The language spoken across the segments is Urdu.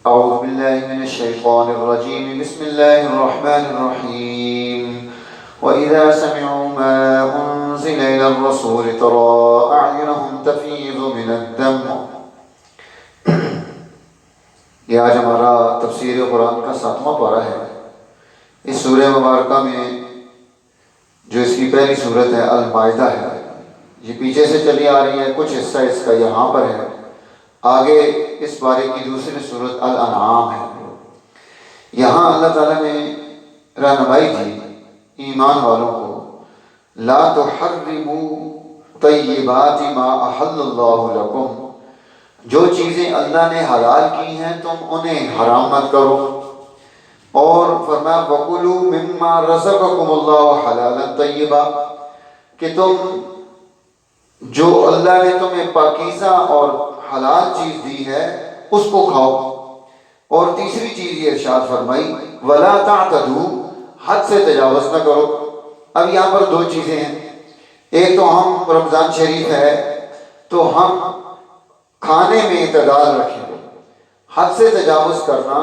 اعوذ باللہ من الشیطان الرجیم بسم اللہ الرحمن الرحیم وَإِذَا سَمِعُوا مَا أُنزِلَ إِلَى الرَّسُولِ تَرَىٰ أَعْيُنَهُمْ تَفِيضُ مِنَ الدَّمْعِ۔ یہ آج ہمارا تفسیر قرآن کا 7واں پارہ ہے۔ اس سورہ مبارکہ میں جو اس کی پہلی صورت ہے المائدہ ہے، یہ پیچھے سے چلی آ رہی ہے، کچھ حصہ اس کا یہاں پر ہے، آگے اس بارے کی دوسری صورت الانعام ہے۔ یہاں اللہ تعالیٰ نے رہنمائی دی ایمان والوں کو، لا تحرموا طیبات ما احل اللہ لکم، جو چیزیں اللہ نے حلال کی ہیں تم انہیں حرام مت کرو، اور فرمایا وَكُلُوا مِمَّا رَزَقَكُمُ اللَّهُ حَلَالًا طَيِّبًا، کہ تم جو اللہ نے تمہیں پاکیزہ اور حلال چیز دی ہے اس کو کھاؤ۔ اور تیسری چیز یہ ارشاد فرمائی وَلَا تَعْتَدُوا، حد سے تجاوز نہ کرو۔ اب یہاں پر دو چیزیں ہیں، ایک تو ہم رمضان شریف ہے تو ہم کھانے میں اعتدال رکھیں، حد سے تجاوز کرنا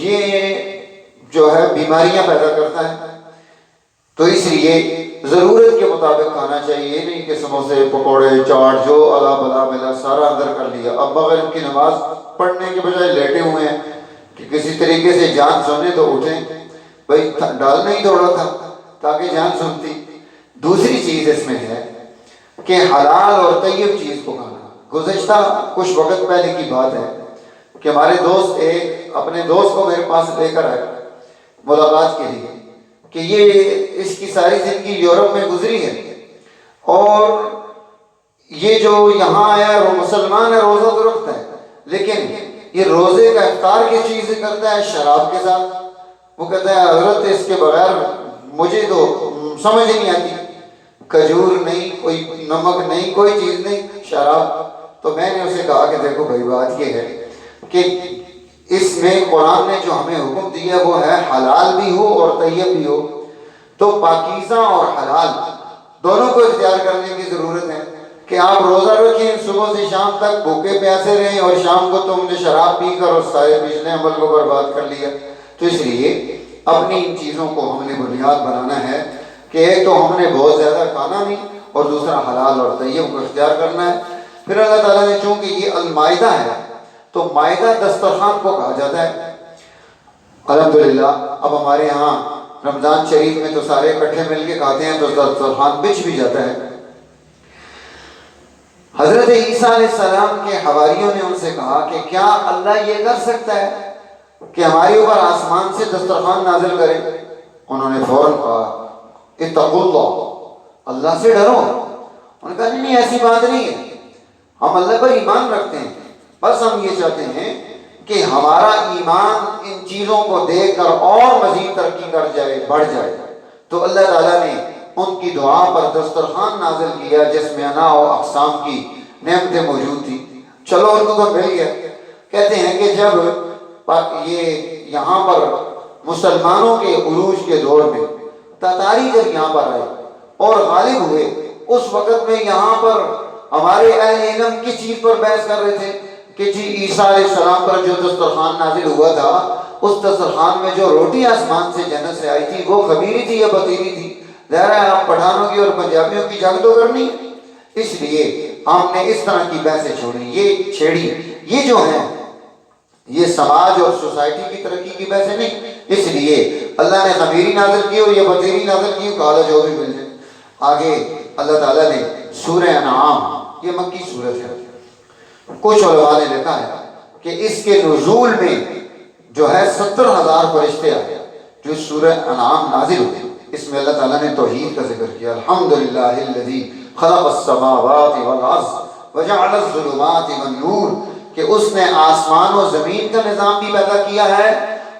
یہ جو ہے بیماریاں پیدا کرتا ہے، تو اس لیے ضرورت کے مطابق کھانا چاہیے، یہ نہیں کہ سموسے پکوڑے چاٹ جو الا بلا ملا سارا اندر کر لیا۔ اب بغیر کی نماز پڑھنے کے بجائے لیٹے ہوئے ہیں کہ کسی طریقے سے جان سنے تو اٹھیں، بھائی ڈالنا ہی تھوڑا تھا تاکہ جان سنتی۔ دوسری چیز اس میں ہے کہ حلال اور طیب چیز کو کھانا۔ گزشتہ کچھ وقت پہلے کی بات ہے کہ ہمارے دوست ایک اپنے دوست کو میرے پاس لے کر آئے ملاقات کے لیے، کہ یہ اس کی ساری زندگی یورپ میں گزری ہے اور یہ جو یہاں آیا ہے وہ مسلمان ہے، روزہ تو رکھتا ہے، لیکن یہ روزے کا افطار کس چیز سے کرتا ہے؟ شراب کے ساتھ۔ وہ کہتا ہے حضرت اس کے بغیر مجھے تو سمجھ نہیں آتی، کھجور نہیں، کوئی نمک نہیں، کوئی چیز نہیں، شراب۔ تو میں نے اسے کہا کہ دیکھو بھائی بات یہ ہے کہ اس میں قرآن نے جو ہمیں حکم دیا وہ ہے حلال بھی ہو اور طیب بھی ہو، تو پاکیزہ اور حلال دونوں کو اختیار کرنے کی ضرورت ہے کہ آپ روزہ رکھیں، صبح سے شام تک بھوکے پیاسے رہیں اور شام کو تم نے شراب پی کر اور سارے پچھلے عمل کو برباد کر لیا۔ تو اس لیے اپنی ان چیزوں کو ہم نے بنیاد بنانا ہے کہ ایک تو ہم نے بہت زیادہ کھانا نہیں اور دوسرا حلال اور طیب کو اختیار کرنا ہے۔ پھر اللہ تعالیٰ نے چونکہ یہ المائدہ ہے تو مائدہ دسترخوان کو کہا جاتا ہے۔ الحمدللہ اب ہمارے ہاں رمضان شریف میں تو سارے اکٹھے مل کے کھاتے ہیں تو دسترخوان بچ بھی جاتا ہے۔ حضرت عیسیٰ علیہ السلام کے حواریوں نے ان سے کہا کہ کیا اللہ یہ کر سکتا ہے کہ ہمارے اوپر آسمان سے دسترخوان نازل کرے؟ انہوں نے فوراً کہا اتقوا اللہ، اللہ سے ڈرو۔ انہوں نے کہا نہیں ایسی بات نہیں ہے، ہم اللہ پر ایمان رکھتے ہیں، بس ہم یہ چاہتے ہیں کہ ہمارا ایمان ان چیزوں کو دیکھ کر اور مزید ترقی کر جائے، بڑھ جائے۔ تو اللہ تعالیٰ نے ان کی دعا پر دسترخوان نازل کیا جس میں انواع و اقسام کی نعمتیں موجود تھی۔ چلو ان کو تو مل گیا۔ کہتے ہیں کہ جب یہ یہاں پر مسلمانوں کے عروج کے دور میں تاتاری جب یہاں پر آئے اور غالب ہوئے، اس وقت میں یہاں پر ہمارے اہل علم کس چیز پر بحث کر رہے تھے کہ جی عیسیٰ علیہ السلام پر جو دسترخوان نازل ہوا تھا اس دسترخوان میں جو روٹی آسمان سے جنت سے آئی تھی وہ خمیری تھی یا بطیری تھی؟ ظاہر ہے آپ پٹھانوں کی اور پنجابیوں کی جنگ تو کرنی، اس لیے ہم نے اس طرح کی بحثیں چھوڑی، یہ چھیڑی۔ یہ جو ہیں یہ سماج اور سوسائٹی کی ترقی کی بحثیں نہیں، اس لیے اللہ نے خمیری نازل کی اور یہ بطیری نازل کی، کالا جو بھی مل جائے۔ آگے اللہ تعالیٰ نے سورہ انعام، یہ مکی سورت ہے، کچھ علماء نے لکھا ہے کہ اس کے نزول میں جو ہے 70,000 فرشتے آئے جو سورہ انعام نازل ہوئے۔ اس میں اللہ تعالیٰ نے توحید کا ذکر کیا، الحمدللہ الذی خلق السماوات والارض وجعل الظلمات والنور، کہ اس نے آسمان و زمین کا نظام بھی پیدا کیا ہے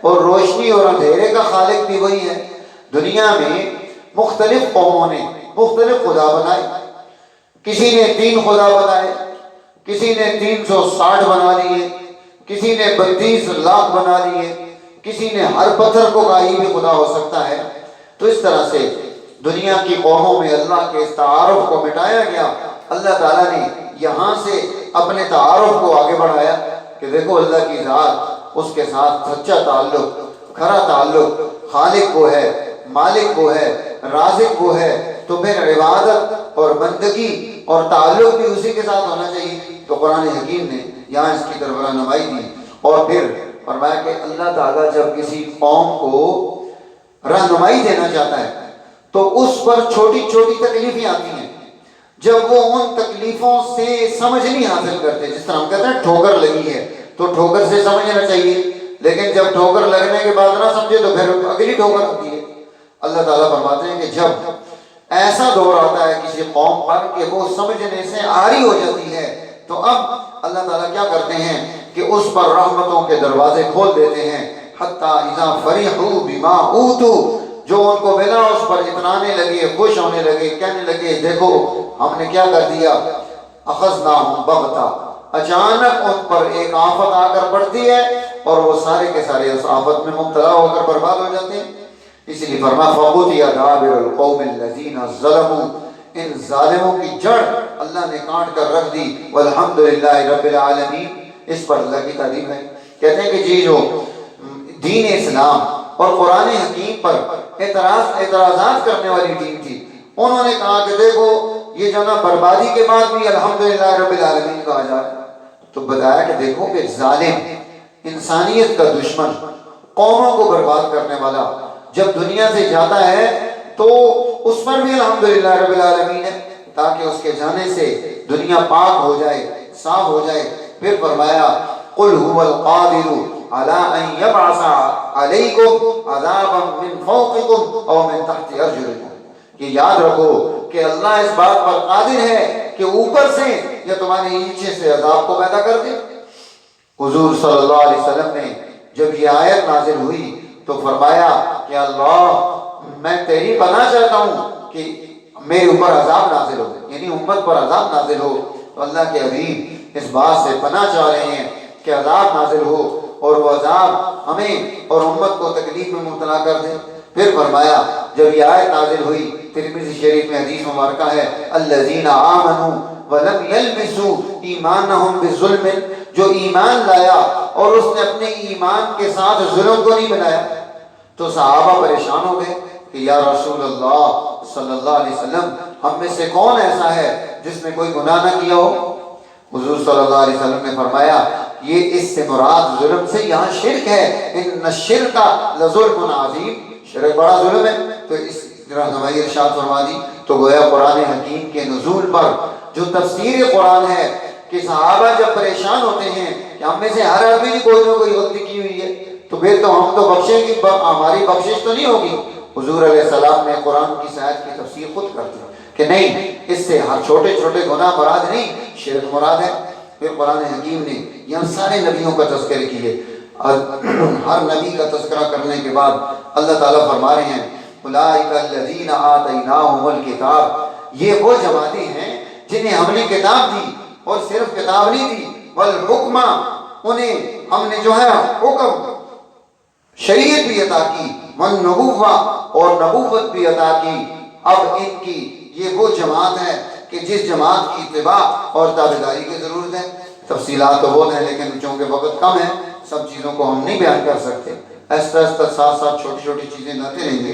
اور روشنی اور اندھیرے کا خالق بھی وہی ہے۔ دنیا میں مختلف قوموں نے مختلف خدا بنائے، کسی نے 3 خدا بنائے، کسی نے 360 بنا لیے، کسی نے 32 لاکھ بنا لیے، کسی نے ہر پتھر کو کہا یہ بھی خدا ہو سکتا ہے۔ تو اس طرح سے دنیا کی قوموں میں اللہ کے اس تعارف کو مٹایا گیا۔ اللہ تعالیٰ نے یہاں سے اپنے تعارف کو آگے بڑھایا کہ دیکھو اللہ کی ذات اس کے ساتھ سچا تعلق، کھرا تعلق، خالق وہ ہے، مالک وہ ہے، رازق وہ ہے، تو پھر عبادت اور بندگی اور تعلق بھی اسی کے ساتھ ہونا چاہیے۔ تو قرآن حکیم نے یہاں اس کی طرف رہنمائی دی، اور پھر فرمایا کہ اللہ تعالیٰ جب کسی قوم کو رہنمائی دینا چاہتا ہے تو اس پر چھوٹی چھوٹی تکلیفیں آتی ہیں، جب وہ ان تکلیفوں سے سمجھ نہیں حاصل کرتے، جس طرح ہم کہتے ہیں ٹھوکر لگی ہے تو ٹھوکر سے سمجھنا چاہیے، لیکن جب ٹھوکر لگنے کے بعد نہ سمجھے تو پھر اگلی ٹھوکر ہوتی ہے۔ اللہ تعالیٰ فرماتے ہیں کہ جب ایسا دور آتا ہے کسی قوم پر کہ وہ سمجھنے سے عاری ہو جاتی ہے، تو اب اللہ تعالیٰ کیا کرتے ہیں کہ اس پر رحمتوں کے دروازے کھول دیتے ہیں، حتیٰ اذا فرحوا بما اوتوا، جو ان کو ملا اس پر اترانے لگے، خوش ہونے لگے، کہنے لگے دیکھو ہم نے کیا کر دیا، اخذناہم بغتہ، اچانک ان پر ایک آفت آ کر پڑتی ہے اور وہ سارے کے سارے اس آفت میں مبتلا ہو کر برباد ہو جاتے ہیں۔ اسی لیے فرمایا فَقُطِعَ دَابِرُ الْقَوْمِ الَّذِينَ ظَلَمُوا، ان ظالموں کی جڑ اللہ نے کاٹ کر رکھ دی۔ وَالْحَمْدُلِلَّهِ رَبِّ الْعَالَمِينَ، اس پر اللہ کی تعریف ہے۔ کہتے ہیں کہ جی جو دین اسلام اور قرآن حکیم پر اعتراضات کرنے والی ٹیم تھی، انہوں نے کہا کہ دیکھو یہ جو نا بربادی کے بعد بھی الحمدللہ رب العالمین کہا جائے، تو بتایا کہ دیکھو کہ ظالم، انسانیت کا دشمن، قوموں کو برباد کرنے والا جب دنیا سے جاتا ہے تو اس پر بھی الحمدللہ رب العالمین ہے، تاکہ اس کے جانے سے دنیا پاک ہو جائے، صاف ہو جائے۔ پھر فرمایا قُلْ هُوَ الْقَادِرُ عَلَىٰ أَن يَبْعَثَ عَلَيْكُمْ عَذَابًا مِّن فَوْقِكُمْ أَوْ مِن تَحْتِ أَرْجُلِكُمْ، کہ یاد رکھو کہ اللہ اس بات پر قادر ہے کہ اوپر سے یا تمہارے نیچے سے عذاب کو پیدا کر دے۔ حضور صلی اللہ علیہ وسلم نے جب یہ آیت نازل ہوئی تو فرمایا کہ اللہ میں تیری پناہ چاہتا ہوں کہ میرے اوپر عذاب نازل ہو، یعنی امت پر عذاب نازل ہو۔ تو اللہ کے حبیب اس بات سے پناہ چاہ رہے ہیں کہ عذاب نازل ہو اور وہ عذاب ہمیں اور امت کو تکلیف میں مبتلا کر دے۔ پھر فرمایا جب یہ آیت نازل ہوئی، ترمذی شریف میں حدیث مبارکہ ہے الذین آمنوا ولم یلبسوا ایمانہم بظلم، جو ایمان لایا اور اس نے اپنے ایمان کے ساتھ ظلم کو نہیں بنایا۔ تو صحابہ پریشان ہو گئے کہ یا رسول اللہ صلی اللہ علیہ وسلم، ہم میں سے کون ایسا ہے جس نے کوئی گناہ نہ کیا ہو؟ حضور صلی اللہ علیہ وسلم نے فرمایا یہ اس سے مراد ظلم سے یہاں شرک ہے، ان الشرک لظلم عظیم، شرک بڑا ظلم ہے۔ تو اس رہنمائی ارشاد فرما دی۔ تو گویا قرآن حکیم کے نزول پر جو تفسیر قرآن ہے کہ صحابہ جب پریشان ہوتے ہیں کہ ہم میں سے ہر آدمی نے کوئی نہ کوئی غلطی کی ہوئی ہے، تو پھر تو ہم تو بخشیں گے، ہماری بخشش تو نہیں ہوگی۔ حضور علیہ السلام نے قرآن کی آیت کی تفسیر خود کر دی کہ نہیں، اس سے ہر چھوٹے چھوٹے گناہ مراد نہیں، شرک مراد ہے۔ پھر قرآن حکیم نے یہاں سارے نبیوں کا تذکرہ کیے، ہر نبی کا تذکرہ کرنے کے بعد اللہ تعالیٰ فرما رہے ہیں اولئک الذین آتیناہم الکتاب، یہ وہ جماعتیں ہیں جنہیں ہم نے کتاب دی، اور صرف کتاب نہیں دی، والحکمہ، انہیں ہم نے جو ہے حکم شریعت بھی عطا کی، والنبوہ، اور نبوت بھی عطا کی۔ اب ان کی یہ وہ جماعت ہے کہ جس جماعت کی اتباع اور تابعداری کی ضرورت ہے۔ تفصیلات تو بہت ہیں لیکن چونکہ وقت کم ہے سب چیزوں کو ہم نہیں بیان کر سکتے، ایسا ساتھ ساتھ چھوٹی چھوٹی چیزیں لاتے رہیں گے۔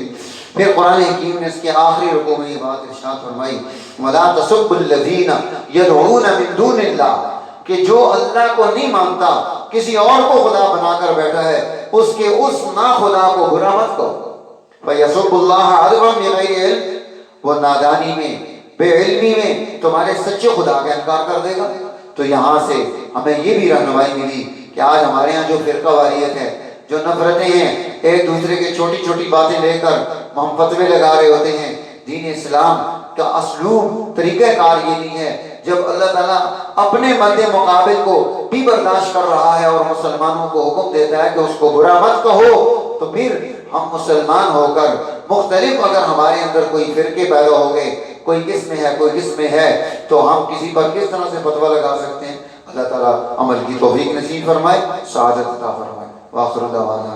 پھر قرآن حکیم نے اس کے آخری رکوع میں یہ بات ارشاد فرمائی وَلَا تَسُبُّوا الَّذِينَ يَدْعُونَ مِن دُونِ اللَّهِ، کہ جو اللہ کو نہیں مانتا، کسی اور کو خدا بنا کر بیٹھا ہے، اس کے اس نا خدا کو برا مت کرو۔ فَيَسُبُّ اللَّهَ عَدْوًا بِغَيْرِ عِلْمٍ، وہ نادانی میں، بے علمی میں تمہارے سچے خدا کا انکار کر دے گا۔ تو یہاں سے ہمیں یہ بھی رہنمائی ملی کہ آج ہمارے ہاں جو فرقہ واریت ہے، جو نفرتیں ہیں، ایک دوسرے کے چھوٹی چھوٹی باتیں لے کر ہم فتوے لگا رہے ہوتے ہیں، دین اسلام کا اسلوب طریقہ کار یہ نہیں ہے۔ جب اللہ تعالیٰ اپنے مد مقابل کو بھی برداشت کر رہا ہے اور مسلمانوں کو حکم دیتا ہے کہ اس کو برا مت کہو، تو پھر ہم مسلمان ہو کر مختلف اگر ہمارے اندر کوئی فرقے پیدا ہو گئے، کوئی کس میں ہے کوئی کس میں ہے، تو ہم کسی پر کس طرح سے فتویٰ لگا سکتے ہیں؟ اللہ تعالیٰ عمل کی توفیق نصیب فرمائے، سعادت عطا فرمائے۔ وآخر دعوانا